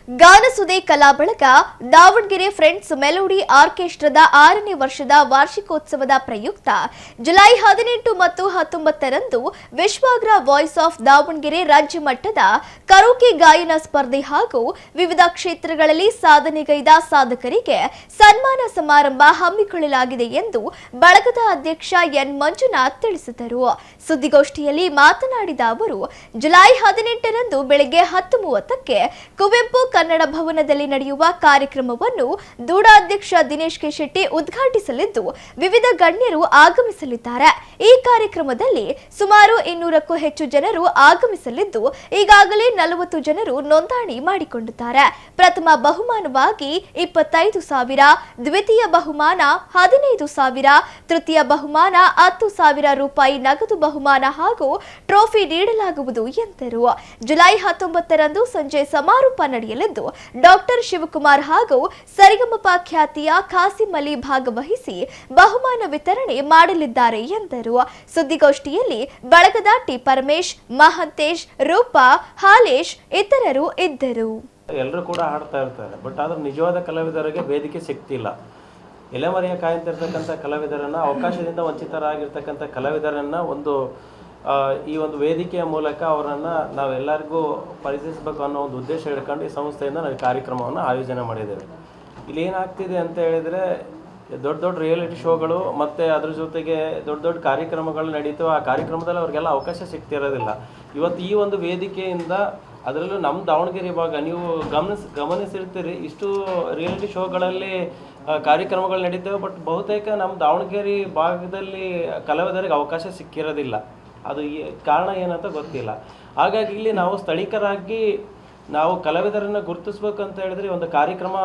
ಗಾನಸುದೆ ಕಲಾ ಬಳಗ Davanagere friends melody ಆರ್ಕೆಸ್ಟ್ರಾದ 6ನೇ ವರ್ಷದ ವಾರ್ಷಿಕೋತ್ಸವದ ಪ್ರಯುಕ್ತ ಜುಲೈ 18 ಮತ್ತು 19ರಂದು ವಿಶ್ವಾಗ್ರ ವಾಯ್ಸ್ ಆಫ್ ದಾವಣಗೆರೆ ರಾಜ್ಯ ಮಟ್ಟದ ಕರೋಕೆ ಗಾಯನ ಸ್ಪರ್ಧೆ ಹಾಗೂ ವಿವಿಧ ಕ್ಷೇತ್ರಗಳಲ್ಲಿ ಸಾಧನೆಗೈದ ಸಾಧಕರಿಗೆ ಸನ್ಮಾನ ಸಮಾರಂಭ ಹಮ್ಮಿಕೊಳ್ಳಲಾಗಿದೆ ಎಂದು ಬಳಗದ ಅಧ್ಯಕ್ಷ ಎನ್ ಮಂಜುನಾಥ್ ತಿಳಿಸಿದರು. ಸುದ್ದಿಗೋಷ್ಠಿಯಲ್ಲಿ ಮಾತನಾಡಿದ ಅವರು ಜುಲೈ 18ರಂದು ಬೆಳಗ್ಗೆ 10:30ಕ್ಕೆ ಕುವೆಂಪು ಕನ್ನಡ ಭವನದಲ್ಲಿ ನಡೆಯುವ ಕಾರ್ಯಕ್ರಮವನ್ನು ದೂಢಾಧ್ಯಕ್ಷ ದಿನೇಶ್ ಕೆ ಶೆಟ್ಟಿ ಉದ್ಘಾಟಿಸಲಿದ್ದು ವಿವಿಧ ಗಣ್ಯರು ಆಗಮಿಸಲಿದ್ದಾರೆ. ಈ ಕಾರ್ಯಕ್ರಮದಲ್ಲಿ ಸುಮಾರು 200ಕ್ಕೂ ಹೆಚ್ಚು ಜನರು ಆಗಮಿಸಲಿದ್ದು ಈಗಾಗಲೇ 40 ಜನರು ನೋಂದಣಿ ಮಾಡಿಕೊಂಡಿದ್ದಾರೆ. ಪ್ರಥಮ ಬಹುಮಾನವಾಗಿ 25,000, ದ್ವಿತೀಯ ಬಹುಮಾನ 15,000, ತೃತೀಯ ಬಹುಮಾನ 10,000 ರೂಪಾಯಿ ನಗದು ಬಹುಮಾನ ಹಾಗೂ ಟ್ರೋಫಿ ನೀಡಲಾಗುವುದು ಎಂದರು. ಜುಲೈ 19ರಂದು ಸಂಜೆ ಸಮಾರೋಪ ನಡೆಯಲಿದ್ದು ಡಾಕ್ಟರ್ ಶಿವಕುಮಾರ್ ಹಾಗೂ ಸರಿಗಮಪ ಖ್ಯಾತಿಯ ಖಾಸಿಂ ಅಲಿ ಭಾಗವಹಿಸಿ ಬಹುಮಾನ ವಿತರಣೆ ಮಾಡಲಿದ್ದಾರೆ ಎಂದರು. ಸುದ್ದಿಗೋಷ್ಠಿಯಲ್ಲಿ ಬಳಗದ ಟಿ ಪರಮೇಶ್, ಮಹಂತೇಶ್, ರೂಪಾ, ಹಾಲೇಶ್ ಇತರರು ಇದ್ದರು. ಎಲ್ಲರೂ ಕೂಡ ಹಾಡ್ತಾ ಇರ್ತಾರೆ, ಬಟ್ ಆದ್ರೆ ನಿಜವಾದ ಕಲಾವಿದರಿಗೆ ವೇದಿಕೆ ಸಿಗ್ತಿಲ್ಲ. ಎಲೆಮರೆಯ ಕಾಯ್ತಿರ್ತಕ್ಕಂಥ ಕಲಾವಿದರನ್ನ, ಅವಕಾಶದಿಂದ ವಂಚಿತರಾಗಿರ್ತಕ್ಕಂಥ ಕಲಾವಿದರನ್ನ ಈ ಒಂದು ವೇದಿಕೆಯ ಮೂಲಕ ಅವರನ್ನು ನಾವೆಲ್ಲರಿಗೂ ಪರಿಚಯಿಸಬೇಕು ಅನ್ನೋ ಒಂದು ಉದ್ದೇಶ ಹಿಡ್ಕೊಂಡು ಈ ಸಂಸ್ಥೆಯಿಂದ ನಾವು ಕಾರ್ಯಕ್ರಮವನ್ನು ಆಯೋಜನೆ ಮಾಡಿದ್ದೇವೆ. ಇಲ್ಲಿ ಏನಾಗ್ತಿದೆ ಅಂತ ಹೇಳಿದರೆ, ದೊಡ್ಡ ದೊಡ್ಡ ರಿಯಾಲಿಟಿ ಶೋಗಳು ಮತ್ತು ಅದ್ರ ಜೊತೆಗೆ ದೊಡ್ಡ ದೊಡ್ಡ ಕಾರ್ಯಕ್ರಮಗಳು ನಡೀತು. ಆ ಕಾರ್ಯಕ್ರಮದಲ್ಲಿ ಅವ್ರಿಗೆಲ್ಲ ಅವಕಾಶ ಸಿಗ್ತಿರೋದಿಲ್ಲ. ಇವತ್ತು ಈ ಒಂದು ವೇದಿಕೆಯಿಂದ, ಅದರಲ್ಲೂ ನಮ್ಮ ದಾವಣಗೆರೆ ಭಾಗ, ನೀವು ಗಮನಿಸಿರ್ತೀರಿ, ಇಷ್ಟು ರಿಯಾಲಿಟಿ ಶೋಗಳಲ್ಲಿ ಕಾರ್ಯಕ್ರಮಗಳು ನಡೀತವೆ, ಬಟ್ ಬಹುತೇಕ ನಮ್ಮ ದಾವಣಗೆರೆ ಭಾಗದಲ್ಲಿ ಕಲಾವಿದರಿಗೆ ಅವಕಾಶ ಸಿಕ್ಕಿರೋದಿಲ್ಲ. ಅದು ಕಾರಣ ಏನಂತ ಗೊತ್ತಿಲ್ಲ. ಹಾಗಾಗಿ ಇಲ್ಲಿ ನಾವು ಸ್ಥಳೀಕರಾಗಿ ನಾವು ಕಲಾವಿದರನ್ನು ಗುರುತಿಸ್ಬೇಕು ಅಂತ ಹೇಳಿದ್ರೆ ಒಂದು ಕಾರ್ಯಕ್ರಮ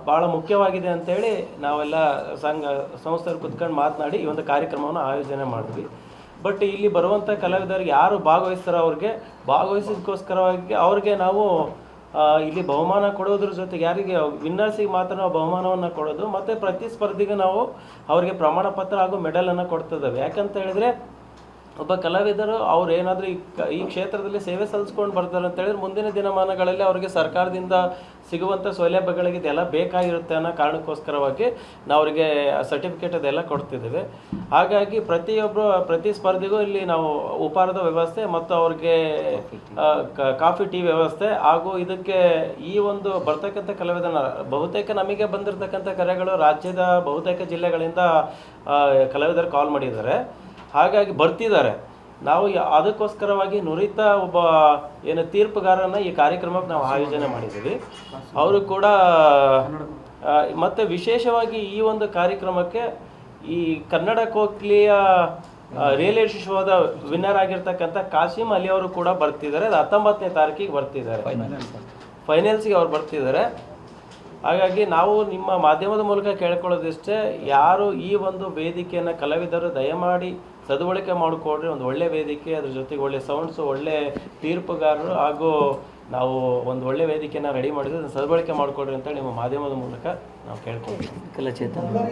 ಭಾಳ ಮುಖ್ಯವಾಗಿದೆ ಅಂತೇಳಿ ನಾವೆಲ್ಲ ಸಂಸ್ಥೆಯಲ್ಲಿ ಕುತ್ಕೊಂಡು ಮಾತನಾಡಿ ಈ ಒಂದು ಕಾರ್ಯಕ್ರಮವನ್ನು ಆಯೋಜನೆ ಮಾಡಿದ್ವಿ. ಬಟ್ ಇಲ್ಲಿ ಬರುವಂಥ ಕಲಾವಿದರಿಗೆ ಯಾರು ಭಾಗವಹಿಸ್ತಾರೋ ಅವ್ರಿಗೆ ಭಾಗವಹಿಸೋದಕ್ಕೋಸ್ಕರವಾಗಿ ಅವ್ರಿಗೆ ನಾವು ಇಲ್ಲಿ ಬಹುಮಾನ ಕೊಡೋದ್ರ ಜೊತೆಗೆ ಯಾರಿಗೆ ವಿನ್ನರ್ಸಿಗೆ ಮಾತ್ರ ನಾವು ಬಹುಮಾನವನ್ನು ಕೊಡೋದು, ಮತ್ತು ಪ್ರತಿ ಸ್ಪರ್ಧೆಗೆ ನಾವು ಅವರಿಗೆ ಪ್ರಮಾಣ ಪತ್ರ ಹಾಗೂ ಮೆಡಲನ್ನು ಕೊಡ್ತಿದ್ದೇವೆ. ಯಾಕಂತ ಹೇಳಿದ್ರೆ ಒಬ್ಬ ಕಲಾವಿದರು ಅವ್ರು ಏನಾದರೂ ಈ ಕ್ಷೇತ್ರದಲ್ಲಿ ಸೇವೆ ಸಲ್ಲಿಸ್ಕೊಂಡು ಬರ್ತಾರೆ ಅಂತ ಹೇಳಿದ್ರೆ ಮುಂದಿನ ದಿನಮಾನಗಳಲ್ಲಿ ಅವರಿಗೆ ಸರ್ಕಾರದಿಂದ ಸಿಗುವಂಥ ಸೌಲಭ್ಯಗಳಿಗೆ ಇದೆಲ್ಲ ಬೇಕಾಗಿರುತ್ತೆ ಅನ್ನೋ ಕಾರಣಕ್ಕೋಸ್ಕರವಾಗಿ ನಾವು ಅವರಿಗೆ ಸರ್ಟಿಫಿಕೇಟ್ ಅದೆಲ್ಲ ಕೊಡ್ತಿದ್ದೇವೆ. ಹಾಗಾಗಿ ಪ್ರತಿ ಸ್ಪರ್ಧೆಗೂ ಇಲ್ಲಿ ನಾವು ಉಪಹಾರದ ವ್ಯವಸ್ಥೆ ಮತ್ತು ಅವ್ರಿಗೆ ಕಾಫಿ ಟೀ ವ್ಯವಸ್ಥೆ ಹಾಗೂ ಇದಕ್ಕೆ ಈ ಒಂದು ಬರ್ತಕ್ಕಂಥ ಕಲಾವಿದನ ಬಹುತೇಕ ನಮಗೆ ಬಂದಿರತಕ್ಕಂಥ ಕರೆಗಳು ರಾಜ್ಯದ ಬಹುತೇಕ ಜಿಲ್ಲೆಗಳಿಂದ ಕಲಾವಿದರು ಕಾಲ್ ಮಾಡಿದ್ದಾರೆ. ಹಾಗಾಗಿ ಬರ್ತಿದ್ದಾರೆ. ನಾವು ಅದಕ್ಕೋಸ್ಕರವಾಗಿ ನುರಿತ ಒಬ್ಬ ತೀರ್ಪುಗಾರನ ಈ ಕಾರ್ಯಕ್ರಮಕ್ಕೆ ನಾವು ಆಯೋಜನೆ ಮಾಡಿದ್ದೀವಿ. ಅವರು ಕೂಡ ಮತ್ತು ವಿಶೇಷವಾಗಿ ಈ ಒಂದು ಕಾರ್ಯಕ್ರಮಕ್ಕೆ ಈ ಕನ್ನಡ ಕೋಕ್ಲಿಯ ರಿಯಾಲಿಟಿ ಶೋದ ವಿನ್ನರ್ ಆಗಿರ್ತಕ್ಕಂಥ ಖಾಸಿಂ ಅಲಿ ಅವರು ಕೂಡ ಬರ್ತಿದ್ದಾರೆ. ಅದು 19ನೇ ತಾರೀಕಿಗೆ ಬರ್ತಿದ್ದಾರೆ, ಫೈನಲ್ಸ್ಗೆ ಅವ್ರು ಬರ್ತಿದ್ದಾರೆ. ಹಾಗಾಗಿ ನಾವು ನಿಮ್ಮ ಮಾಧ್ಯಮದ ಮೂಲಕ ಕೇಳ್ಕೊಳ್ಳೋದಿಷ್ಟೇ, ಯಾರು ಈ ಒಂದು ವೇದಿಕೆಯನ್ನು ಕಲಾವಿದರು ದಯಮಾಡಿ ಸದ್ಬಳಕೆ ಮಾಡಿಕೊಡ್ರಿ. ಒಂದು ಒಳ್ಳೆ ವೇದಿಕೆ, ಅದ್ರ ಜೊತೆಗೆ ಒಳ್ಳೆ ಸೌಂಡ್ಸು, ಒಳ್ಳೆ ತೀರ್ಪುಗಾರರು ಹಾಗೂ ನಾವು ಒಂದು ಒಳ್ಳೆ ವೇದಿಕೆಯನ್ನು ರೆಡಿ ಮಾಡಿದ್ರೆ ಸದ್ಬಳಕೆ ಮಾಡಿಕೊಡ್ರಿ ಅಂತೇಳಿ ನಿಮ್ಮ ಮಾಧ್ಯಮದ ಮೂಲಕ ನಾವು ಕೇಳ್ಕೊಳ್ತೀವಿ.